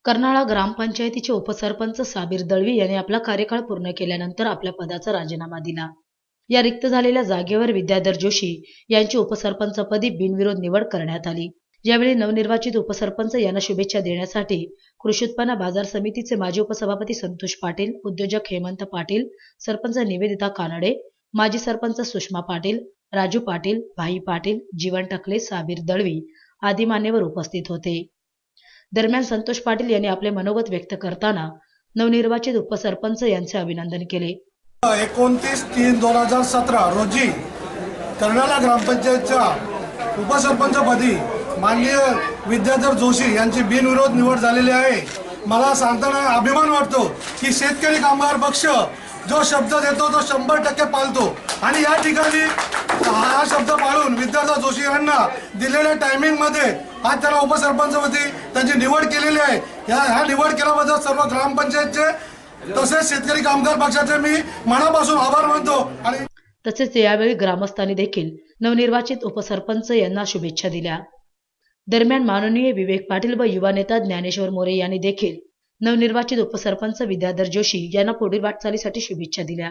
कर्नाळा ग्रामपंचायतीचे उपसरपंच साबीर दळवी यांनी आपला कार्यकाळ पूर्ण केल्यानंतर आपल्या पदाचा राजीनामा दिला. या रिक्त झालेल्या जागेवर विद्याधर जोशी यांची उपसरपंचपदी बिनविरोध निवड करण्यात आली. यावेळी नवनिर्वाचित उपसरपंच यांना शुभेच्छा देण्यासाठी कृषी उत्पन्न बाजार समितीचे माजी उपसभापती संतोष पाटील, उद्योजक हेमंत पाटील, सरपंच निवेदिता कानडे, माजी सरपंच सुषमा पाटील, राजू पाटील, भाई पाटील, जीवन टकले, साबीर दळवी आदी मान्यवर उपस्थित होते. दरम्यान संतोष पाटील यांनी आपले मनोगत व्यक्त करताना नवनिर्वाचित उपसरपंच यांचे अभिनंदन केले. 29/3/2017 रोजी कर्नाळा ग्रामपंचायतच्या उपसरपंचपदी माननीय विद्याधर जोशी यांची बिनविरोध निवड झालेली आहे. मला सांगताना अभिमान वाटतो की शेतकरी कामगार पक्ष जो शब्द देतो तो 100% पाळतो आणि या ठिकाणी हा शब्द पाळून विद्याधर जोशी यांना दिलेल्या टायमिंगमध्ये आज त्याला उपसरपंचपदी त्यांची निवड केलेली आहे. ह्या निवड केल्याबद्दल सर्व ग्रामपंचायतचे तसेच शेतकरी कामगार पक्षाचे मी मनापासून आभार मानतो. आणि तसेच यावेळी ग्रामस्थांनी देखील नवनिर्वाचित उपसरपंच यांना शुभेच्छा दिल्या. दरम्यान माननीय विवेक पाटील व युवा नेता ज्ञानेश्वर मोरे यांनी देखील नवनिर्वाचित उपसरपंच विद्याधर जोशी यांना पुढील वाटचालीसाठी शुभेच्छा दिल्या.